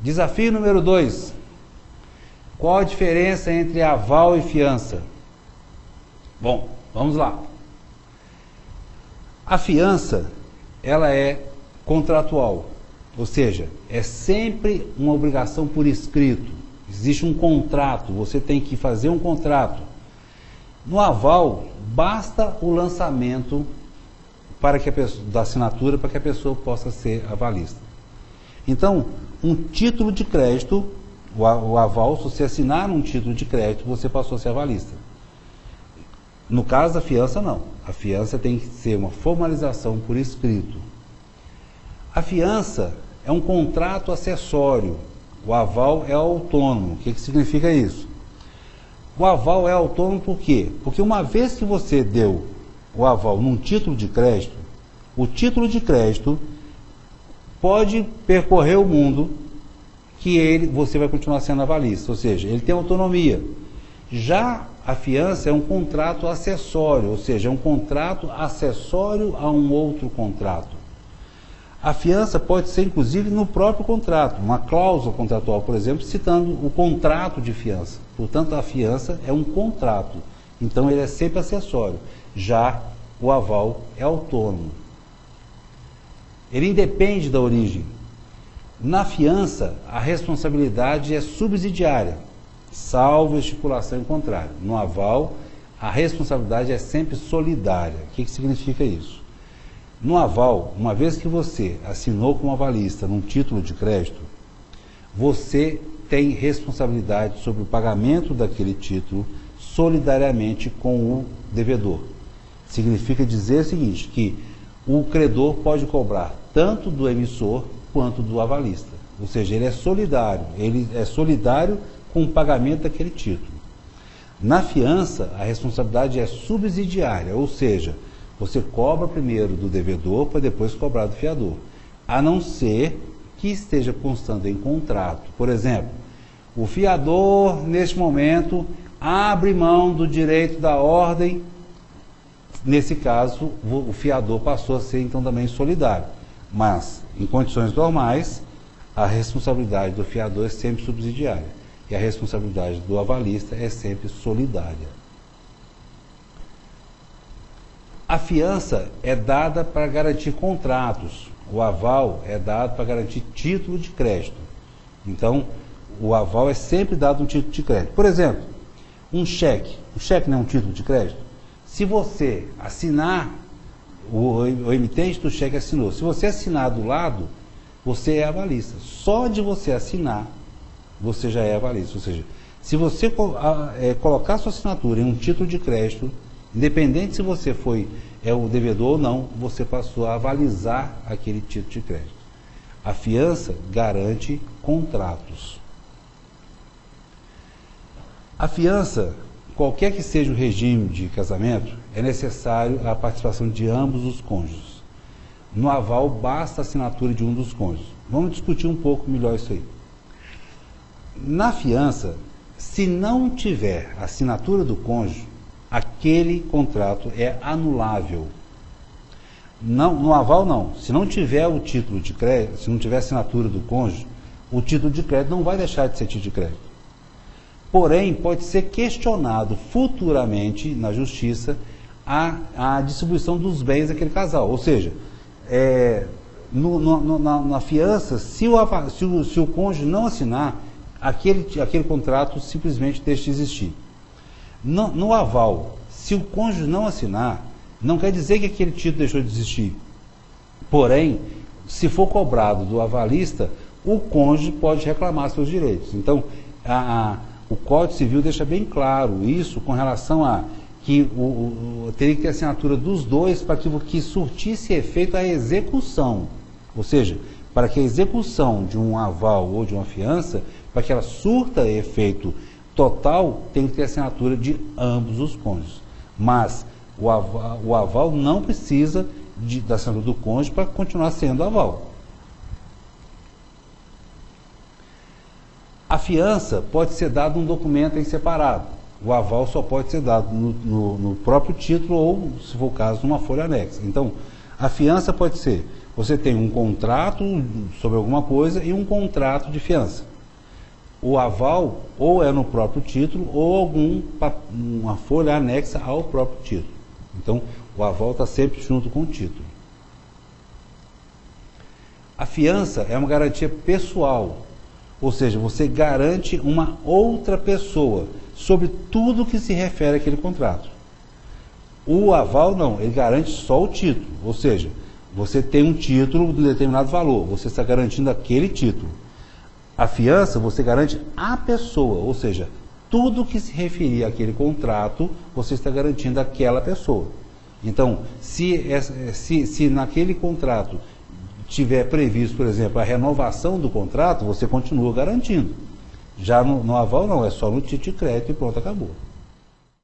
Desafio número 2. Qual a diferença entre aval e fiança? Bom, vamos lá. A fiança, ela é contratual, ou seja, é sempre uma obrigação por escrito. Existe um contrato, você tem que fazer um contrato. No aval, basta o lançamento para que da assinatura para que a pessoa possa ser avalista. Então, um título de crédito, o aval, se você assinar um título de crédito, você passou a ser avalista. No caso da fiança, não. A fiança tem que ser uma formalização por escrito. A fiança é um contrato acessório. O aval é autônomo. O que significa isso? O aval é autônomo por quê? Porque uma vez que você deu o aval num título de crédito, o título de crédito pode percorrer o mundo que você vai continuar sendo avalista, ou seja, ele tem autonomia. Já a fiança é um contrato acessório, ou seja, é um contrato acessório a um outro contrato. A fiança pode ser, inclusive, no próprio contrato, uma cláusula contratual, por exemplo, citando o contrato de fiança. Portanto, a fiança é um contrato, então ele é sempre acessório. Já o aval é autônomo. Ele independe da origem. Na fiança, a responsabilidade é subsidiária, salvo estipulação em contrário. No aval, a responsabilidade é sempre solidária. O que significa isso? No aval, uma vez que você assinou como avalista num título de crédito, você tem responsabilidade sobre o pagamento daquele título solidariamente com o devedor. Significa dizer o seguinte, que o credor pode cobrar tanto do emissor quanto do avalista. Ou seja, ele é solidário com o pagamento daquele título. Na fiança, a responsabilidade é subsidiária, ou seja, você cobra primeiro do devedor para depois cobrar do fiador, a não ser que esteja constando em contrato. Por exemplo, o fiador, neste momento, abre mão do direito da ordem. Nesse caso, o fiador passou a ser, então, também solidário. Mas, em condições normais, a responsabilidade do fiador é sempre subsidiária e a responsabilidade do avalista é sempre solidária. A fiança é dada para garantir contratos, o aval é dado para garantir título de crédito. Então, o aval é sempre dado um título de crédito. Por exemplo, um cheque não é um título de crédito? Se você assinar, o emitente do cheque assinou, se você assinar do lado, você é avalista. Só de você assinar, você já é avalista. Ou seja, se você colocar sua assinatura em um título de crédito, independente se você é o devedor ou não, você passou a avalizar aquele título de crédito. A fiança garante contratos. A fiança, qualquer que seja o regime de casamento, é necessário a participação de ambos os cônjuges. No aval, basta a assinatura de um dos cônjuges. Vamos discutir um pouco melhor isso aí. Na fiança, se não tiver a assinatura do cônjuge, aquele contrato é anulável. Não, no aval não. Se não tiver o título de crédito, se não tiver a assinatura do cônjuge, o título de crédito não vai deixar de ser título de crédito. Porém, pode ser questionado futuramente na justiça a distribuição dos bens daquele casal. Ou seja, na fiança, se o cônjuge não assinar, aquele contrato simplesmente deixa de existir. No aval, se o cônjuge não assinar, não quer dizer que aquele título deixou de existir. Porém, se for cobrado do avalista, o cônjuge pode reclamar seus direitos. Então, o Código Civil deixa bem claro isso com relação a que teria que ter assinatura dos dois para que surtisse efeito a execução. Ou seja, para que a execução de um aval ou de uma fiança, para que ela surta efeito total, tem que ter assinatura de ambos os cônjuges. Mas o aval não precisa da assinatura do cônjuge para continuar sendo aval. A fiança pode ser dada um documento em separado. O aval só pode ser dado no próprio título ou, se for o caso, numa folha anexa. Então, a fiança pode ser Você tem um contrato sobre alguma coisa e um contrato de fiança. O aval ou é no próprio título ou uma folha anexa ao próprio título. Então, o aval está sempre junto com o título. A fiança é uma garantia pessoal, ou seja, você garante uma outra pessoa sobre tudo que se refere àquele contrato. O aval não, ele garante só o título, ou seja, você tem um título de determinado valor, você está garantindo aquele título. A fiança você garante a pessoa, ou seja, tudo que se referir àquele contrato, você está garantindo aquela pessoa. Então, se naquele contrato tiver previsto, por exemplo, a renovação do contrato, você continua garantindo. Já no aval não, é só no título de crédito e pronto, acabou.